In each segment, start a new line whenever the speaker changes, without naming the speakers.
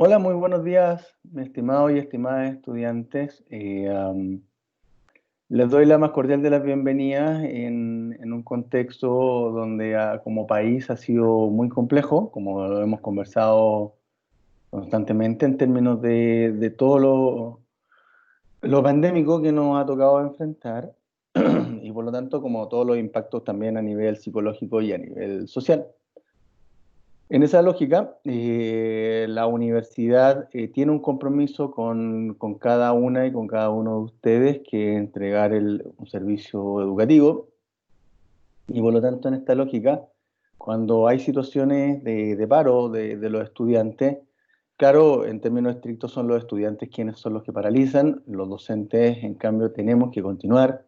Hola, muy buenos días, mis estimados y estimadas estudiantes. Les doy la más cordial de las bienvenidas en un contexto donde como país ha sido muy complejo, como lo hemos conversado constantemente en términos de todo lo pandémico que nos ha tocado enfrentar y por lo tanto como todos los impactos también a nivel psicológico y a nivel social. En esa lógica, la universidad tiene un compromiso con cada una y con cada uno de ustedes que entregar un servicio educativo y por lo tanto en esta lógica, cuando hay situaciones de paro de los estudiantes, claro, en términos estrictos son los estudiantes quienes son los que paralizan, los docentes en cambio tenemos que continuar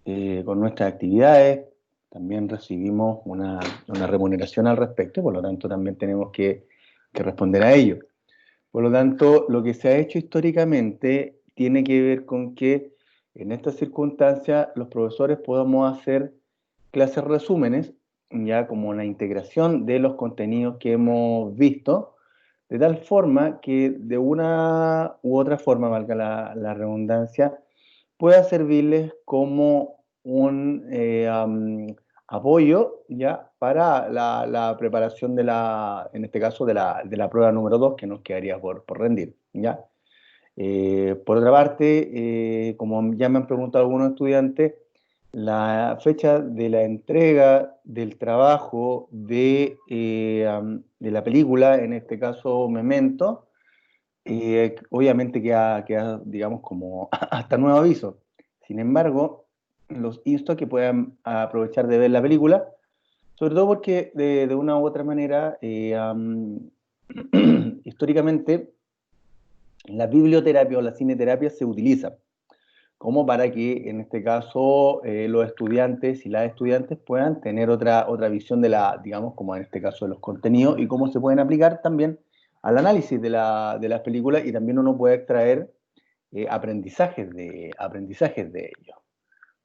con nuestras actividades, también recibimos una remuneración al respecto, por lo tanto también tenemos que responder a ello. Por lo tanto, lo que se ha hecho históricamente tiene que ver con que en estas circunstancias los profesores podamos hacer clases resúmenes, ya como la integración de los contenidos que hemos visto, de tal forma que de una u otra forma, valga la redundancia, pueda servirles como un apoyo ya para la preparación en este caso, de la prueba número 2 que nos quedaría por rendir. ¿Ya? Por otra parte, como ya me han preguntado algunos estudiantes, la fecha de la entrega del trabajo de la película, en este caso Memento, obviamente queda, digamos, como hasta nuevo aviso. Sin embargo, los insto a que puedan aprovechar de ver la película, sobre todo porque de una u otra manera, históricamente, la biblioterapia o la cineterapia se utiliza como para que, en este caso, los estudiantes y las estudiantes puedan tener otra visión digamos, como en este caso de los contenidos y cómo se pueden aplicar también al análisis de las películas y también uno puede extraer aprendizajes de ellos.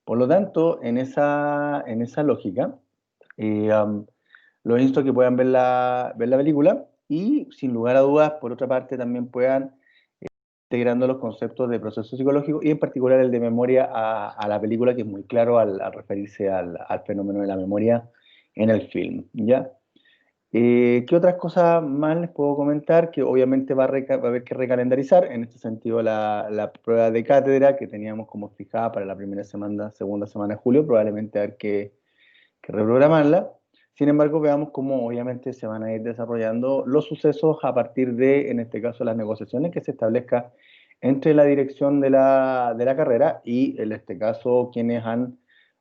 Por lo tanto, en esa lógica, eh, um, los insto a que puedan ver la película y, sin lugar a dudas, por otra parte, también puedan integrando los conceptos de proceso psicológico y en particular el de memoria a la película, que es muy claro al referirse al fenómeno de la memoria en el film, ¿ya? ¿Qué otras cosas más les puedo comentar? Que obviamente va a haber que recalendarizar, en este sentido la prueba de cátedra que teníamos como fijada para la primera semana, segunda semana de julio, probablemente haber que reprogramarla. Sin embargo, veamos cómo obviamente se van a ir desarrollando los sucesos a partir de, en este caso, las negociaciones que se establezca entre la dirección de la carrera y, en este caso, quienes han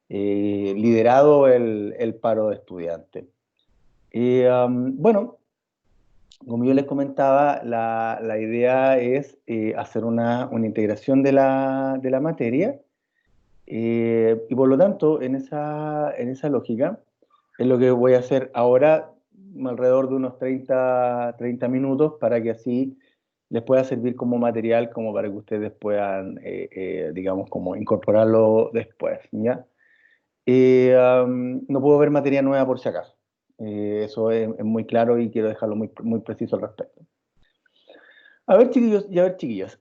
liderado el paro de estudiantes. Bueno, como yo les comentaba, la idea es hacer una integración de la materia y por lo tanto, en esa lógica, es lo que voy a hacer ahora, alrededor de unos 30 minutos, para que así les pueda servir como material, como para que ustedes puedan, digamos, como incorporarlo después, ¿ya? No puedo ver materia nueva por si acaso. Eso es muy claro y quiero dejarlo muy preciso al respecto. A ver, chiquillos, y a ver, chiquillas.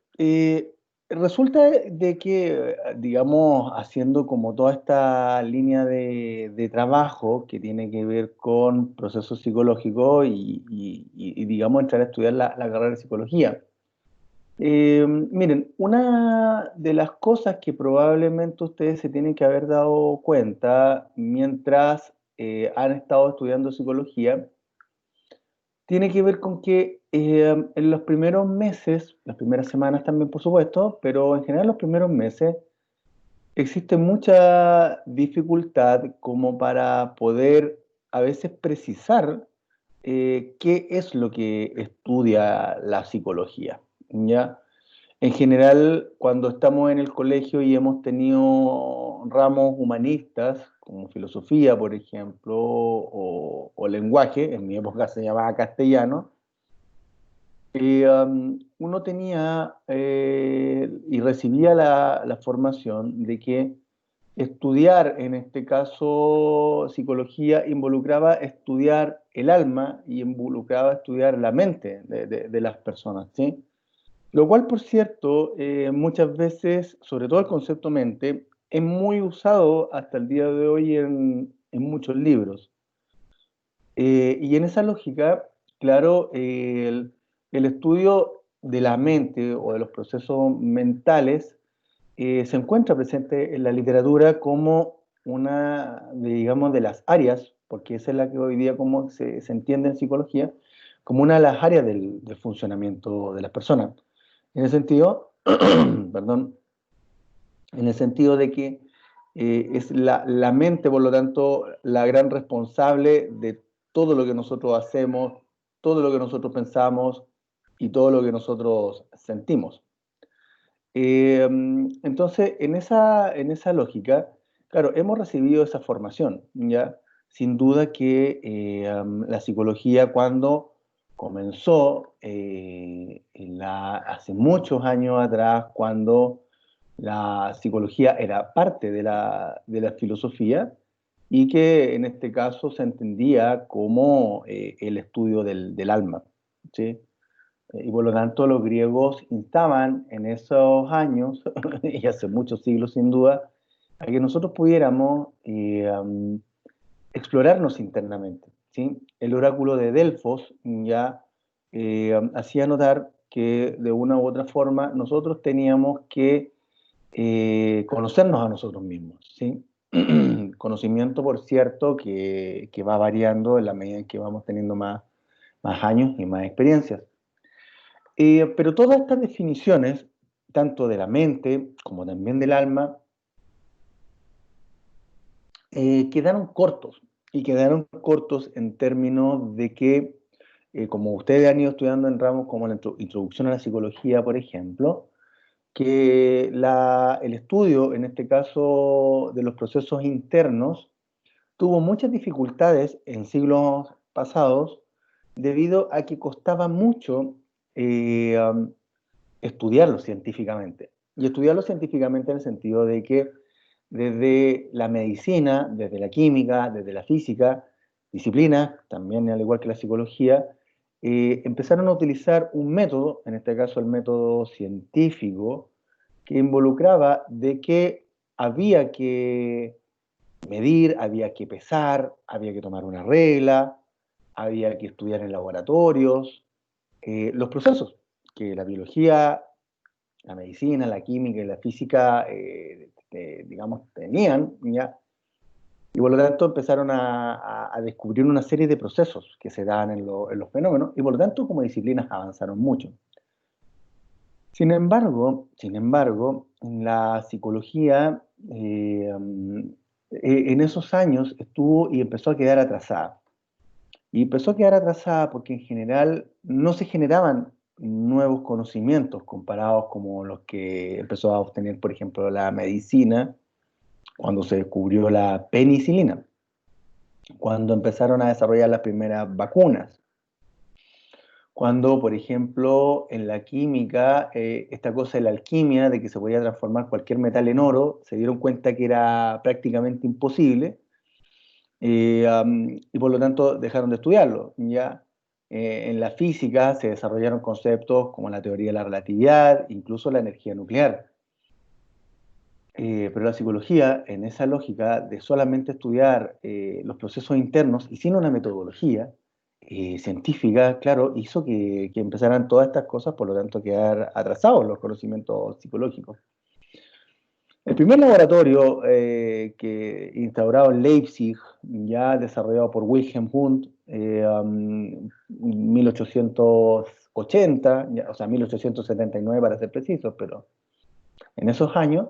Resulta de que, digamos, haciendo como toda esta línea de trabajo que tiene que ver con procesos psicológicos y, digamos, entrar a estudiar la carrera de psicología. Miren, una de las cosas que probablemente ustedes se tienen que haber dado cuenta mientras han estado estudiando psicología tiene que ver con que en los primeros meses, las primeras semanas también por supuesto, pero en general los primeros meses, existe mucha dificultad como para poder a veces precisar qué es lo que estudia la psicología, ¿ya? En general, cuando estamos en el colegio y hemos tenido ramos humanistas, como filosofía, por ejemplo, o lenguaje, en mi época se llamaba castellano, uno tenía y recibía la formación de que estudiar, en este caso, psicología, involucraba estudiar el alma y involucraba estudiar la mente de las personas, ¿sí? Lo cual, por cierto, muchas veces, sobre todo el concepto mente, es muy usado hasta el día de hoy en muchos libros. Y en esa lógica, claro, el estudio de la mente o de los procesos mentales se encuentra presente en la literatura como una, digamos, de las áreas, porque esa es la que hoy día como se entiende en psicología, como una de las áreas del funcionamiento de las personas. En el sentido, perdón, en el sentido de que es la mente, por lo tanto, la gran responsable de todo lo que nosotros hacemos, todo lo que nosotros pensamos y todo lo que nosotros sentimos. Entonces, en esa lógica, claro, hemos recibido esa formación, ¿ya? Sin duda que la psicología cuando comenzó hace muchos años atrás, cuando la psicología era parte de la filosofía y que en este caso se entendía como el estudio del alma, ¿sí? Y por lo tanto los griegos instaban en esos años, y hace muchos siglos sin duda, a que nosotros pudiéramos explorarnos internamente, ¿sí? El oráculo de Delfos ya hacía notar que de una u otra forma nosotros teníamos que conocernos a nosotros mismos, ¿sí? Conocimiento, por cierto, que va variando en la medida en que vamos teniendo más años y más experiencias. Pero todas estas definiciones, tanto de la mente como también del alma, quedaron cortos. Y quedaron cortos en términos de que, como ustedes han ido estudiando en ramos como la introducción a la psicología, por ejemplo, que el estudio, en este caso, de los procesos internos, tuvo muchas dificultades en siglos pasados debido a que costaba mucho eh, um, estudiarlo científicamente. Y estudiarlo científicamente en el sentido de que desde la medicina, desde la química, desde la física, disciplinas, también al igual que la psicología, empezaron a utilizar un método, en este caso el método científico, que involucraba de que había que medir, había que pesar, había que tomar una regla, había que estudiar en laboratorios, los procesos que la biología, la medicina, la química y la física, digamos, tenían, ¿ya? Y por lo tanto empezaron a descubrir una serie de procesos que se dan en los fenómenos, y por lo tanto como disciplinas avanzaron mucho. Sin embargo, en la psicología, en esos años estuvo y empezó a quedar atrasada. Y empezó a quedar atrasada porque en general no se generaban nuevos conocimientos comparados como los que empezó a obtener, por ejemplo, la medicina cuando se descubrió la penicilina, cuando empezaron a desarrollar las primeras vacunas, cuando, por ejemplo, en la química, esta cosa de la alquimia, de que se podía transformar cualquier metal en oro, se dieron cuenta que era prácticamente imposible y por lo tanto dejaron de estudiarlo. Ya en la física se desarrollaron conceptos como la teoría de la relatividad, incluso la energía nuclear. Pero la psicología, en esa lógica de solamente estudiar los procesos internos y sin una metodología científica, claro, hizo que empezaran todas estas cosas, por lo tanto, quedar atrasados los conocimientos psicológicos. El primer laboratorio que instaurado en Leipzig, ya desarrollado por Wilhelm Wundt, 1880, o sea, 1879 para ser precisos, pero en esos años,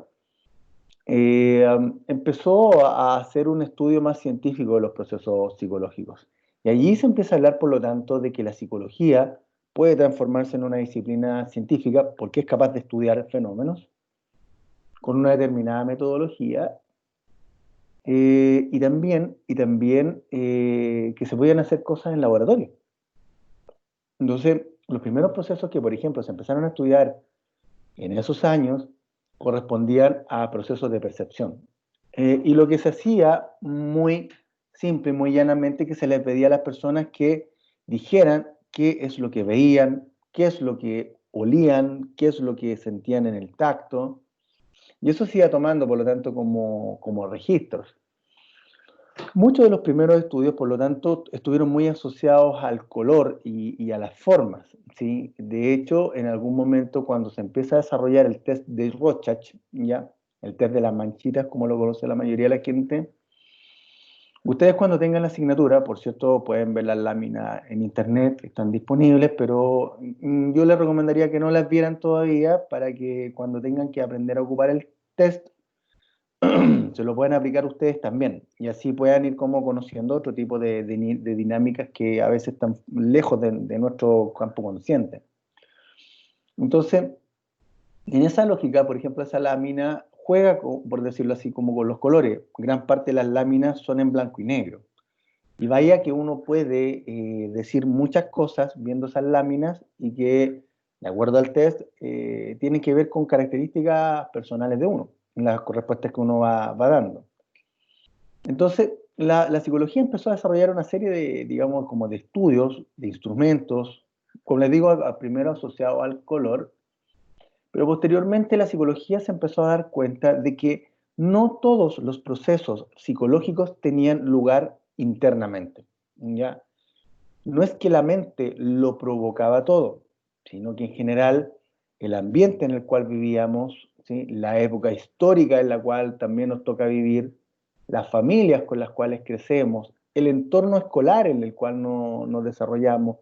empezó a hacer un estudio más científico de los procesos psicológicos. Y allí se empieza a hablar, por lo tanto, de que la psicología puede transformarse en una disciplina científica porque es capaz de estudiar fenómenos con una determinada metodología y también que se podían hacer cosas en laboratorio. Entonces, los primeros procesos que, por ejemplo, se empezaron a estudiar en esos años correspondían a procesos de percepción. Y lo que se hacía muy simple, muy llanamente, que se les pedía a las personas que dijeran qué es lo que veían, qué es lo que olían, qué es lo que sentían en el tacto. Y eso se iba tomando, por lo tanto, como registros. Muchos de los primeros estudios, por lo tanto, estuvieron muy asociados al color y a las formas, ¿sí? De hecho, en algún momento, cuando se empieza a desarrollar el test de Rorschach, ¿ya? El test de las manchitas, como lo conoce la mayoría de la gente, ustedes cuando tengan la asignatura, por cierto, pueden ver las láminas en internet, están disponibles, pero yo les recomendaría que no las vieran todavía para que cuando tengan que aprender a ocupar el test, se lo pueden aplicar ustedes también y así puedan ir como conociendo otro tipo de dinámicas que a veces están lejos de nuestro campo consciente. Entonces, en esa lógica, por ejemplo, esa lámina juega, por decirlo así, como con los colores. Gran parte de las láminas son en blanco y negro. Y vaya que uno puede decir muchas cosas viendo esas láminas y que, de acuerdo al test, tienen que ver con características personales de uno, en las respuestas que uno va dando. Entonces, la psicología empezó a desarrollar una serie de, digamos, como de estudios, de instrumentos, como les digo, primero asociado al color, pero posteriormente la psicología se empezó a dar cuenta de que no todos los procesos psicológicos tenían lugar internamente, ¿ya? No es que la mente lo provocaba todo, sino que en general el ambiente en el cual vivíamos, ¿sí? La época histórica en la cual también nos toca vivir, las familias con las cuales crecemos, el entorno escolar en el cual nos desarrollamos,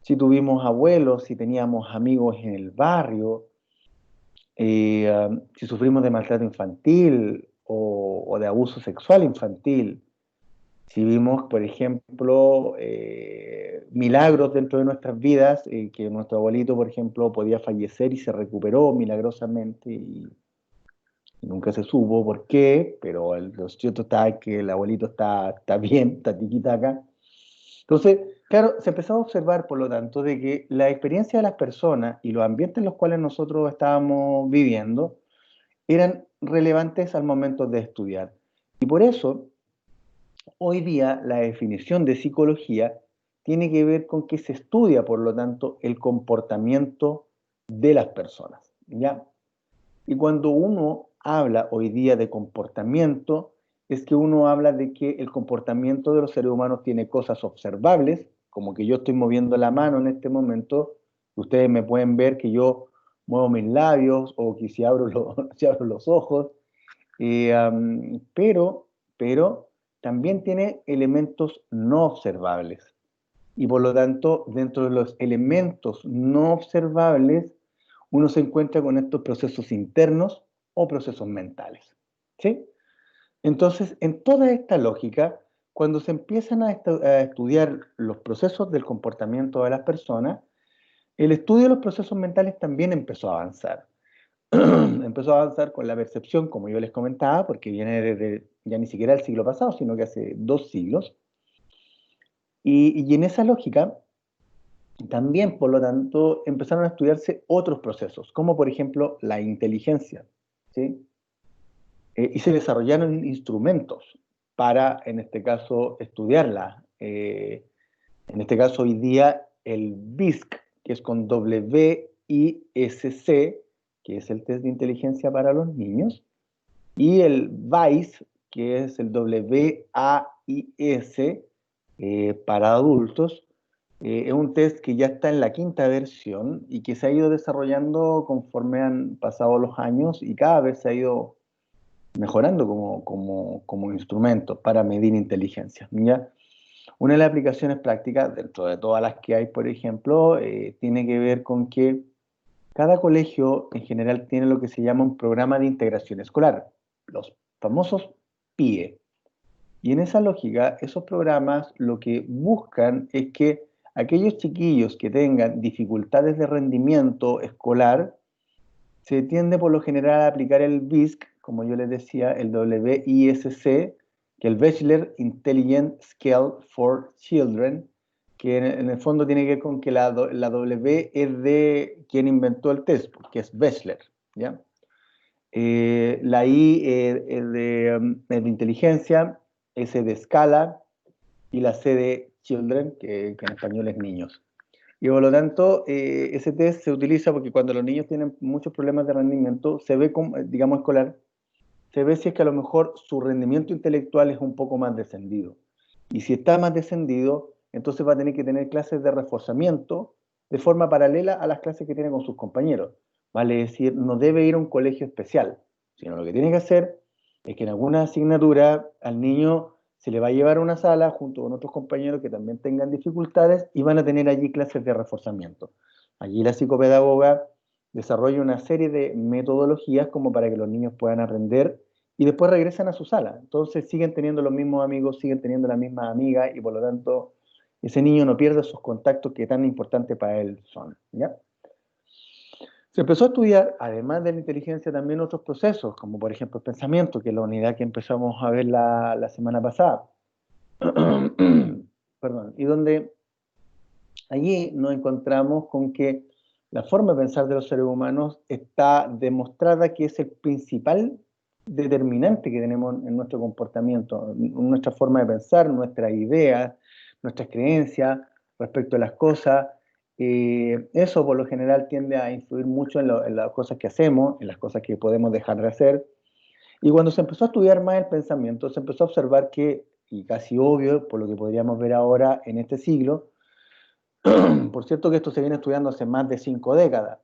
si tuvimos abuelos, si teníamos amigos en el barrio, si sufrimos de maltrato infantil o de abuso sexual infantil, si vimos, por ejemplo, milagros dentro de nuestras vidas, que nuestro abuelito, por ejemplo, podía fallecer y se recuperó milagrosamente y nunca se supo por qué, pero lo cierto está que el abuelito está bien, está tiquitaca. Entonces, claro, se empezó a observar, por lo tanto, de que la experiencia de las personas y los ambientes en los cuales nosotros estábamos viviendo eran relevantes al momento de estudiar. Y por eso, hoy día, la definición de psicología tiene que ver con que se estudia, por lo tanto, el comportamiento de las personas, ¿ya? Y cuando uno habla hoy día de comportamiento, es que uno habla de que el comportamiento de los seres humanos tiene cosas observables, como que yo estoy moviendo la mano en este momento, ustedes me pueden ver que yo muevo mis labios o que si abro, si abro los ojos, pero también tiene elementos no observables. Y por lo tanto, dentro de los elementos no observables, uno se encuentra con estos procesos internos o procesos mentales. ¿Sí? Entonces, en toda esta lógica, cuando se empiezan a estudiar los procesos del comportamiento de las personas, el estudio de los procesos mentales también empezó a avanzar. Empezó a avanzar con la percepción, como yo les comentaba, porque viene desde ya ni siquiera el siglo pasado, sino que hace 2 siglos. Y en esa lógica, también, por lo tanto, empezaron a estudiarse otros procesos, como por ejemplo la inteligencia, ¿sí? Y se desarrollaron instrumentos para, en este caso, estudiarla. En este caso, hoy día, el BISC, que es con WISC, que es el test de inteligencia para los niños, y el WAIS, que es el WAIS para adultos, es un test que ya está en la quinta versión y que se ha ido desarrollando conforme han pasado los años y cada vez se ha ido mejorando como instrumento para medir inteligencia, ¿ya? Una de las aplicaciones prácticas, dentro de todas las que hay, por ejemplo, tiene que ver con que cada colegio en general tiene lo que se llama un programa de integración escolar, los famosos PIE. Y en esa lógica, esos programas lo que buscan es que aquellos chiquillos que tengan dificultades de rendimiento escolar, se tiende por lo general a aplicar el BISC, como yo les decía, el WISC, que es el Bachelor Intelligent Scale for Children, que en el fondo tiene que ver con que la W es de quien inventó el test, que es Bachelor, ¿ya? La I es de inteligencia, S de escala y la C de children, que en español es niños. Y por lo tanto, ese test se utiliza porque cuando los niños tienen muchos problemas de rendimiento, se ve, como, digamos, escolar, se ve si es que a lo mejor su rendimiento intelectual es un poco más descendido. Y si está más descendido, entonces va a tener que tener clases de reforzamiento de forma paralela a las clases que tiene con sus compañeros. Vale decir, no debe ir a un colegio especial, sino lo que tiene que hacer es que en alguna asignatura al niño se le va a llevar a una sala junto con otros compañeros que también tengan dificultades y van a tener allí clases de reforzamiento. Allí la psicopedagoga desarrolla una serie de metodologías como para que los niños puedan aprender y después regresan a su sala. Entonces siguen teniendo los mismos amigos, siguen teniendo las mismas amigas y por lo tanto ese niño no pierde esos contactos que tan importantes para él son. ¿Ya? Se empezó a estudiar, además de la inteligencia, también otros procesos, como por ejemplo el pensamiento, que es la unidad que empezamos a ver la semana pasada. Perdón, y donde allí nos encontramos con que la forma de pensar de los seres humanos está demostrada que es el principal determinante que tenemos en nuestro comportamiento, nuestra forma de pensar, nuestras ideas, nuestras creencias respecto a las cosas. Eso por lo general tiende a influir mucho en las cosas que hacemos, en las cosas que podemos dejar de hacer. Y cuando se empezó a estudiar más el pensamiento, se empezó a observar que, y casi obvio, por lo que podríamos ver ahora en este siglo, por cierto que esto se viene estudiando hace más de 5 décadas,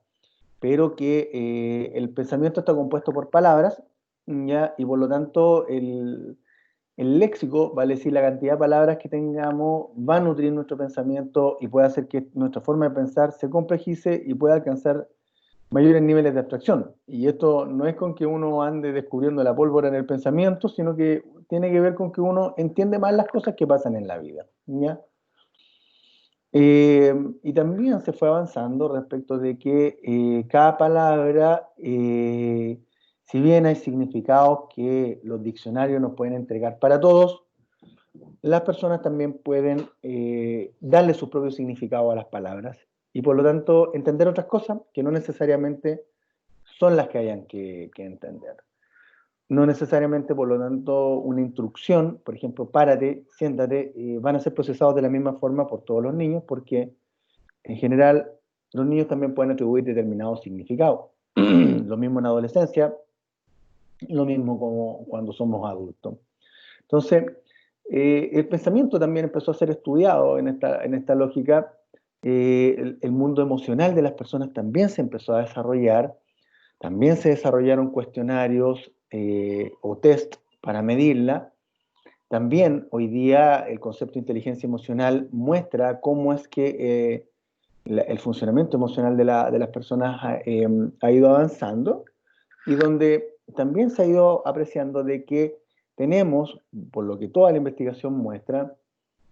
pero que el pensamiento está compuesto por palabras, ¿ya? Y por lo tanto el léxico, vale decir, la cantidad de palabras que tengamos, va a nutrir nuestro pensamiento y puede hacer que nuestra forma de pensar se complejice y pueda alcanzar mayores niveles de abstracción. Y esto no es con que uno ande descubriendo la pólvora en el pensamiento, sino que tiene que ver con que uno entiende más las cosas que pasan en la vida, ¿ya? Y también se fue avanzando respecto de que cada palabra, si bien hay significados que los diccionarios nos pueden entregar para todos, las personas también pueden darle su propio significado a las palabras y por lo tanto entender otras cosas que no necesariamente son las que hayan que entender. No necesariamente, por lo tanto, una instrucción, por ejemplo, párate, siéntate, van a ser procesados de la misma forma por todos los niños porque en general, los niños también pueden atribuir determinados significados. Lo mismo en adolescencia, lo mismo como cuando somos adultos. Entonces, el pensamiento también empezó a ser estudiado en esta lógica. El mundo emocional de las personas también se empezó a desarrollar. También se desarrollaron cuestionarios o test para medirla. También hoy día el concepto de inteligencia emocional muestra cómo es que el funcionamiento emocional de las personas ha ido avanzando y donde también se ha ido apreciando de que tenemos, por lo que toda la investigación muestra,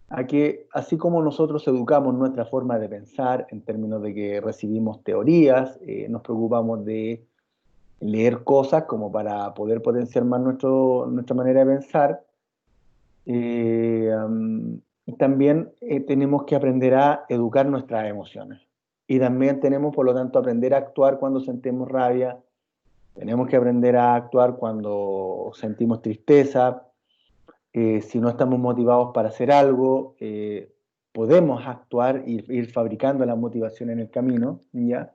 a que así como nosotros educamos nuestra forma de pensar en términos de que recibimos teorías, nos preocupamos de leer cosas como para poder potenciar más nuestra manera de pensar, también tenemos que aprender a educar nuestras emociones. Y también tenemos, por lo tanto, aprender a actuar cuando sentimos rabia. Tenemos que aprender a actuar cuando sentimos tristeza. Si no estamos motivados para hacer algo, podemos actuar y ir fabricando la motivación en el camino, ¿ya?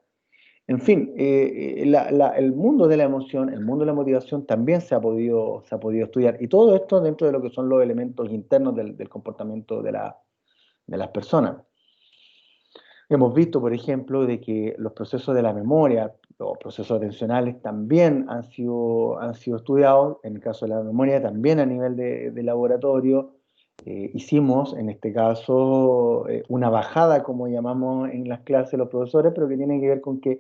En fin, el mundo de la emoción, el mundo de la motivación también se ha podido estudiar. Y todo esto dentro de lo que son los elementos internos del comportamiento de las personas. Hemos visto, por ejemplo, de que los procesos de la memoria, los procesos atencionales también han sido estudiados. En el caso de la memoria, también a nivel de laboratorio. Hicimos, en este caso, una bajada, como llamamos en las clases los profesores, pero que tiene que ver con que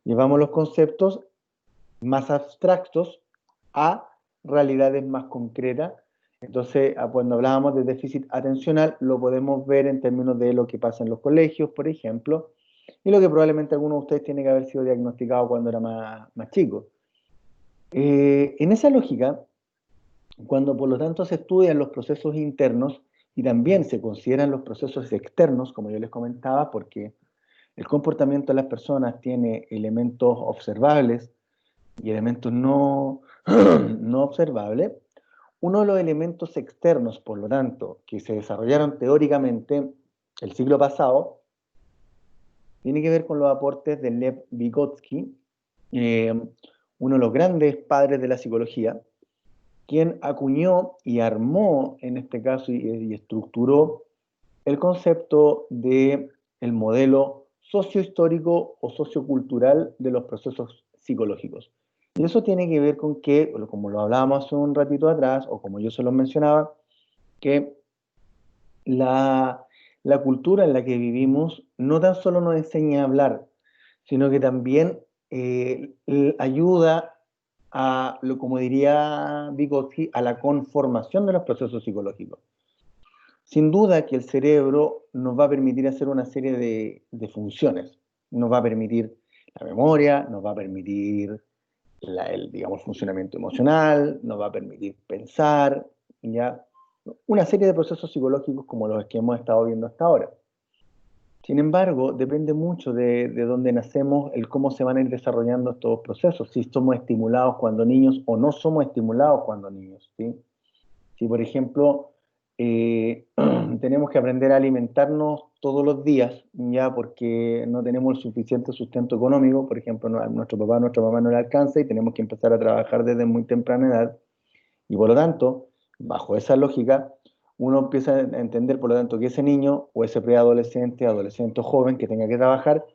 llevamos los conceptos más abstractos a realidades más concretas. Entonces, cuando hablábamos de déficit atencional, lo podemos ver en términos de lo que pasa en los colegios, por ejemplo, y lo que probablemente alguno de ustedes tiene que haber sido diagnosticado cuando era más chico. En esa lógica, cuando por lo tanto se estudian los procesos internos y también se consideran los procesos externos, como yo les comentaba, porque el comportamiento de las personas tiene elementos observables y elementos no, no observables. Uno de los elementos externos, por lo tanto, que se desarrollaron teóricamente el siglo pasado, tiene que ver con los aportes de Lev Vygotsky, eh, uno de los grandes padres de la psicología, quien acuñó y armó, en este caso, y estructuró el concepto de el modelo sociohistórico o sociocultural de los procesos psicológicos. Y eso tiene que ver con que, como lo hablábamos hace un ratito atrás, o como yo se lo mencionaba, que la cultura en la que vivimos no tan solo nos enseña a hablar, sino que también ayuda a, como diría Vygotsky, a la conformación de los procesos psicológicos. Sin duda que el cerebro nos va a permitir hacer una serie de funciones. Nos va a permitir la memoria, nos va a permitir el, digamos, funcionamiento emocional, nos va a permitir pensar, ¿ya? Una serie de procesos psicológicos como los que hemos estado viendo hasta ahora. Sin embargo, depende mucho de dónde nacemos, el cómo se van a ir desarrollando estos procesos, si somos estimulados cuando niños o no somos estimulados cuando niños, ¿sí? Si, por ejemplo, tenemos que aprender a alimentarnos todos los días, ya porque no tenemos el suficiente sustento económico, por ejemplo, nuestro papá, nuestra mamá no le alcanza y tenemos que empezar a trabajar desde muy temprana edad, y por lo tanto, bajo esa lógica, uno empieza a entender, por lo tanto, que ese niño o ese preadolescente, adolescente o joven que tenga que trabajar,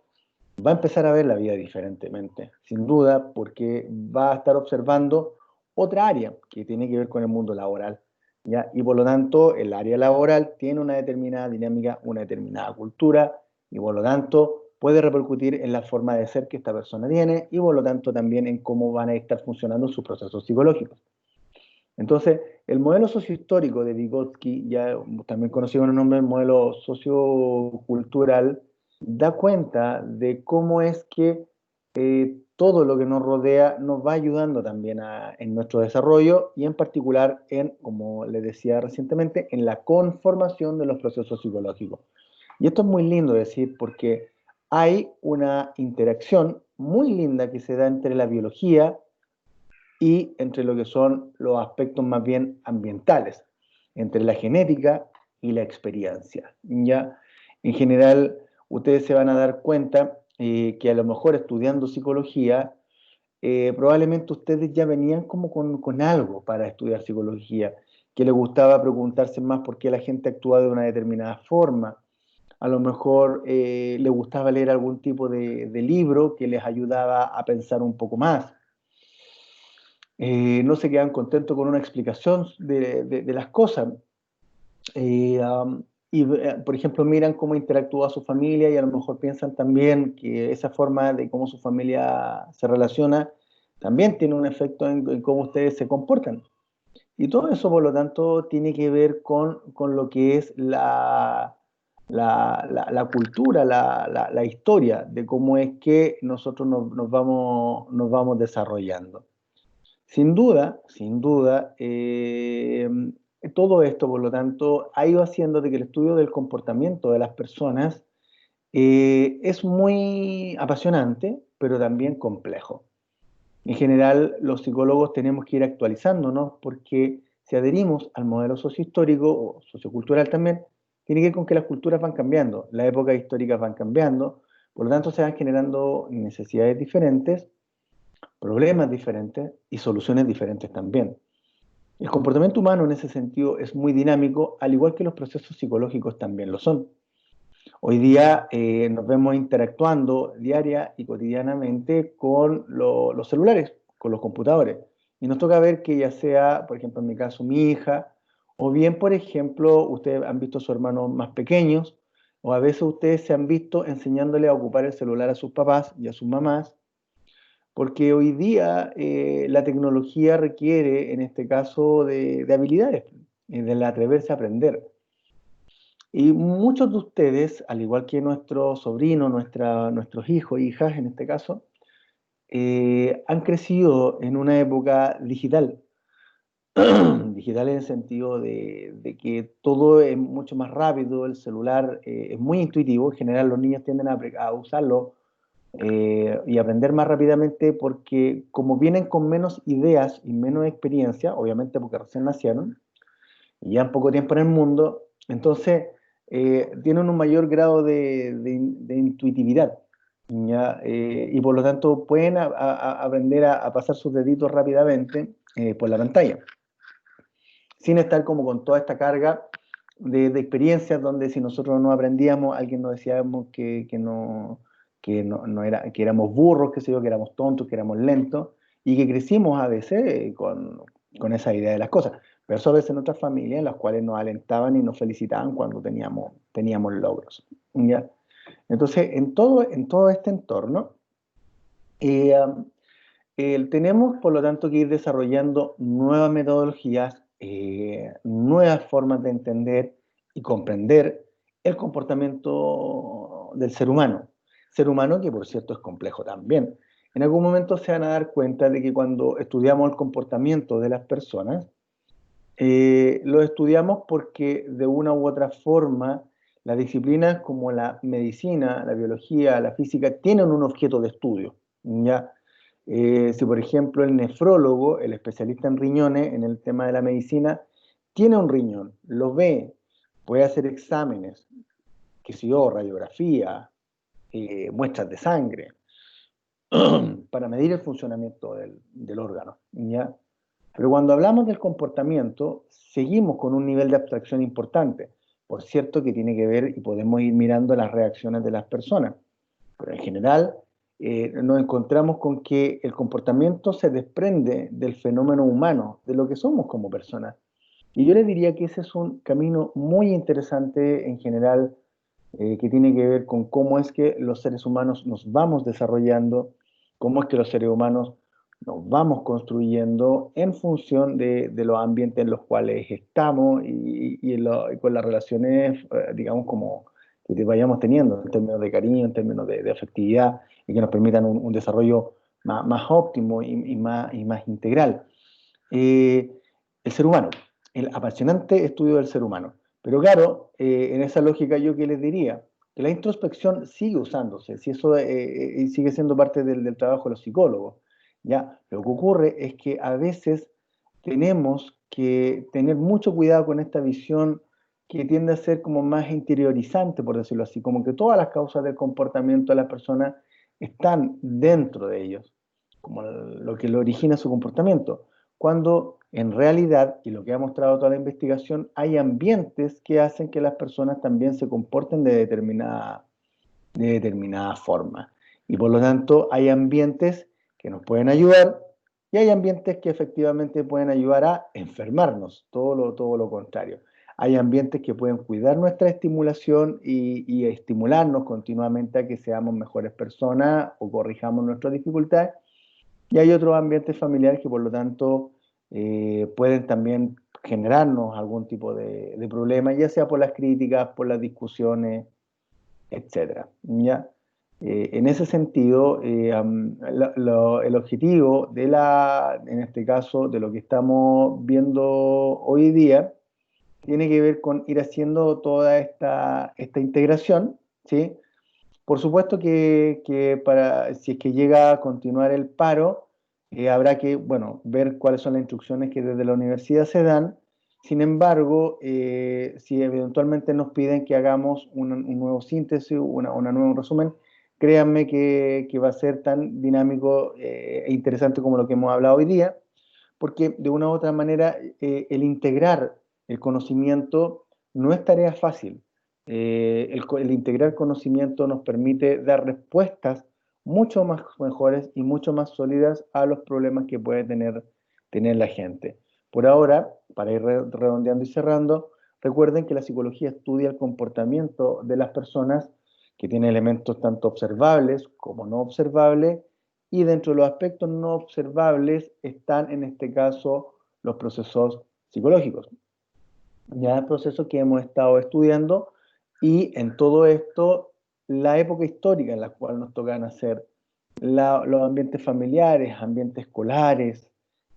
va a empezar a ver la vida diferentemente, sin duda, porque va a estar observando otra área que tiene que ver con el mundo laboral, ¿ya? Y por lo tanto, el área laboral tiene una determinada dinámica, una determinada cultura, y por lo tanto puede repercutir en la forma de ser que esta persona tiene, y por lo tanto también en cómo van a estar funcionando sus procesos psicológicos. Entonces, el modelo sociohistórico de Vygotsky, ya también conocido con el nombre del modelo sociocultural, da cuenta de cómo es que todo lo que nos rodea nos va ayudando también en nuestro desarrollo y en particular en, como les decía recientemente, en la conformación de los procesos psicológicos. Y esto es muy lindo decir porque hay una interacción muy linda que se da entre la biología y entre lo que son los aspectos más bien ambientales, entre la genética y la experiencia. ¿Ya? En general, ustedes se van a dar cuenta que a lo mejor estudiando psicología, probablemente ustedes ya venían como con algo para estudiar psicología, que les gustaba preguntarse más por qué la gente actúa de una determinada forma. A lo mejor les gustaba leer algún tipo de libro que les ayudaba a pensar un poco más. No se quedan contentos con una explicación de las cosas. Por ejemplo, miran cómo interactúa su familia y a lo mejor piensan también que esa forma de cómo su familia se relaciona también tiene un efecto en cómo ustedes se comportan. Y todo eso, por lo tanto, tiene que ver con lo que es la cultura, la historia de cómo es que nosotros nos vamos desarrollando. Sin duda, todo esto, por lo tanto, ha ido haciendo de que el estudio del comportamiento de las personas es muy apasionante, pero también complejo. En general, los psicólogos tenemos que ir actualizándonos porque si adherimos al modelo sociohistórico o sociocultural también, tiene que ver con que las culturas van cambiando, las épocas históricas van cambiando, por lo tanto se van generando necesidades diferentes, problemas diferentes y soluciones diferentes también. El comportamiento humano en ese sentido es muy dinámico, al igual que los procesos psicológicos también lo son. Hoy día nos vemos interactuando diaria y cotidianamente con los celulares, con los computadores. Y nos toca ver que ya sea, por ejemplo, en mi caso, mi hija, o bien, por ejemplo, ustedes han visto a sus hermanos más pequeños, o a veces ustedes se han visto enseñándole a ocupar el celular a sus papás y a sus mamás, porque hoy día la tecnología requiere, en este caso, de habilidades, del atreverse a aprender. Y muchos de ustedes, al igual que nuestros sobrinos, nuestros hijos e hijas en este caso, han crecido en una época digital. Digital en el sentido de que todo es mucho más rápido, el celular es muy intuitivo, en general los niños tienden a usarlo y aprender más rápidamente porque como vienen con menos ideas y menos experiencia, obviamente porque recién nacieron, y ya poco tiempo en el mundo, entonces tienen un mayor grado de intuitividad, ¿ya? Y por lo tanto pueden aprender a pasar sus deditos rápidamente por la pantalla, sin estar como con toda esta carga de experiencias donde si nosotros no aprendíamos, alguien nos decíamos que no era, que éramos burros, qué sé yo, que éramos tontos, que éramos lentos, y que crecimos a veces con esa idea de las cosas. Pero eso a veces en otras familias en las cuales nos alentaban y nos felicitaban cuando teníamos logros. ¿Ya? Entonces, en todo este entorno, eh, tenemos, por lo tanto, que ir desarrollando nuevas metodologías, nuevas formas de entender y comprender el comportamiento del ser humano. Ser humano que, por cierto, es complejo también. En algún momento se van a dar cuenta de que cuando estudiamos el comportamiento de las personas, lo estudiamos porque de una u otra forma las disciplinas como la medicina, la biología, la física tienen un objeto de estudio, ¿ya? Si por ejemplo el nefrólogo, el especialista en riñones en el tema de la medicina, tiene un riñón, lo ve, puede hacer exámenes, que sé yo, radiografía, muestras de sangre, para medir el funcionamiento del órgano, ¿ya? Pero cuando hablamos del comportamiento, seguimos con un nivel de abstracción importante. Por cierto, que tiene que ver y podemos ir mirando las reacciones de las personas. Pero en general, nos encontramos con que el comportamiento se desprende del fenómeno humano, de lo que somos como personas. Y yo les diría que ese es un camino muy interesante en general, que tiene que ver con cómo es que los seres humanos nos vamos desarrollando, cómo es que los seres humanos nos vamos construyendo en función de los ambientes en los cuales estamos y con las relaciones, digamos, como que te vayamos teniendo en términos de cariño, en términos de afectividad y que nos permitan un desarrollo más óptimo y más integral. Eh, el ser humano, el apasionante estudio del ser humano. Pero claro, en esa lógica yo que les diría, que la introspección sigue usándose, si eso sigue siendo parte del trabajo de los psicólogos. ¿Ya? Lo que ocurre es que a veces tenemos que tener mucho cuidado con esta visión que tiende a ser como más interiorizante, por decirlo así, como que todas las causas del comportamiento de las personas están dentro de ellos, como lo que lo origina su comportamiento, cuando en realidad, y lo que ha mostrado toda la investigación, hay ambientes que hacen que las personas también se comporten de determinada forma. Y por lo tanto, hay ambientes que nos pueden ayudar y hay ambientes que efectivamente pueden ayudar a enfermarnos, todo lo contrario. Hay ambientes que pueden cuidar nuestra estimulación y estimularnos continuamente a que seamos mejores personas o corrijamos nuestras dificultades. Y hay otros ambientes familiares que por lo tanto pueden también generarnos algún tipo de problema, ya sea por las críticas, por las discusiones, etcétera. ¿Ya? En ese sentido, el objetivo en este caso, de lo que estamos viendo hoy día, tiene que ver con ir haciendo toda esta integración, ¿sí? Por supuesto que si es que llega a continuar el paro, habrá que, bueno, ver cuáles son las instrucciones que desde la universidad se dan. Sin embargo, si eventualmente nos piden que hagamos un nuevo síntesis, una nuevo resumen, créanme que va a ser tan dinámico e interesante como lo que hemos hablado hoy día, porque de una u otra manera el integrar el conocimiento no es tarea fácil. El integrar conocimiento nos permite dar respuestas mucho más mejores y mucho más sólidas a los problemas que puede tener la gente. Por ahora, para ir redondeando y cerrando, recuerden que la psicología estudia el comportamiento de las personas, que tiene elementos tanto observables como no observables, y dentro de los aspectos no observables están en este caso los procesos psicológicos. Ya procesos que hemos estado estudiando, y en todo esto la época histórica en la cual nos toca nacer, los ambientes familiares, ambientes escolares,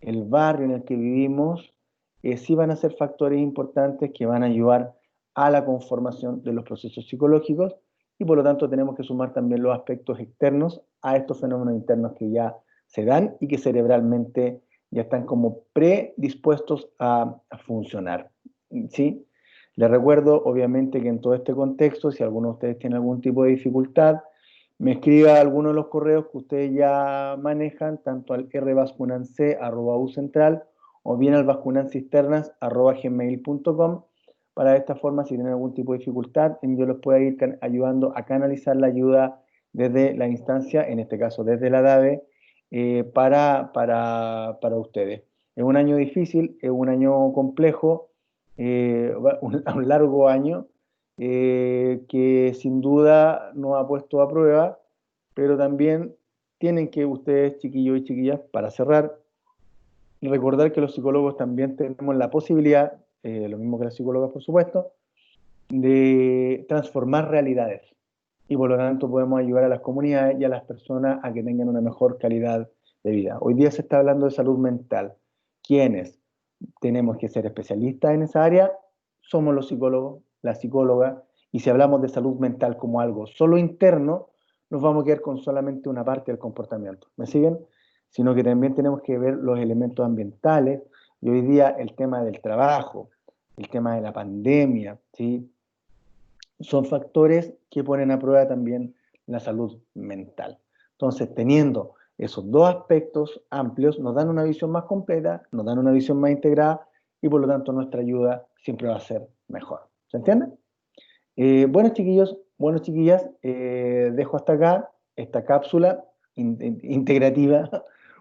el barrio en el que vivimos, sí van a ser factores importantes que van a ayudar a la conformación de los procesos psicológicos y por lo tanto tenemos que sumar también los aspectos externos a estos fenómenos internos que ya se dan y que cerebralmente ya están como predispuestos a funcionar, ¿sí? Les recuerdo, obviamente, que en todo este contexto, si alguno de ustedes tiene algún tipo de dificultad, me escriba alguno de los correos que ustedes ya manejan, tanto al rbascunance@ucentral o bien al bascunancisternas@gmail.com. Para de esta forma, si tienen algún tipo de dificultad, yo les pueda ir ayudando a canalizar la ayuda desde la instancia, en este caso desde la DAVE, para ustedes. Es un año difícil, es un año complejo, un largo año, que sin duda nos ha puesto a prueba, pero también tienen que ustedes, chiquillos y chiquillas, para cerrar, recordar que los psicólogos también tenemos la posibilidad, lo mismo que las psicólogas por supuesto, de transformar realidades y por lo tanto podemos ayudar a las comunidades y a las personas a que tengan una mejor calidad de vida. Hoy día se está hablando de salud mental. ¿Quiénes tenemos que ser especialistas en esa área? Somos los psicólogos, la psicóloga, y si hablamos de salud mental como algo solo interno, nos vamos a quedar con solamente una parte del comportamiento. ¿Me siguen? Sino que también tenemos que ver los elementos ambientales y hoy día el tema del trabajo, el tema de la pandemia, ¿sí? Son factores que ponen a prueba también la salud mental. Entonces, teniendo esos dos aspectos amplios, nos dan una visión más completa, nos dan una visión más integrada y por lo tanto nuestra ayuda siempre va a ser mejor. ¿Se entiende? Bueno, chiquillos, bueno, chiquillas, dejo hasta acá esta cápsula integrativa,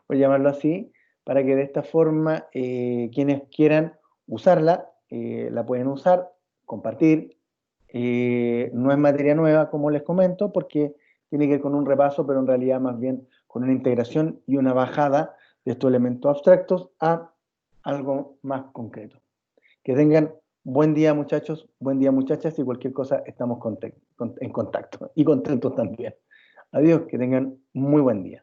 por llamarlo así, para que de esta forma quienes quieran usarla, la pueden usar, compartir. No es materia nueva, como les comento, porque tiene que ver con un repaso, pero en realidad más bien con una integración y una bajada de estos elementos abstractos a algo más concreto. Que tengan buen día, muchachos, buen día, muchachas, y cualquier cosa estamos en contacto y contentos también. Adiós, que tengan muy buen día.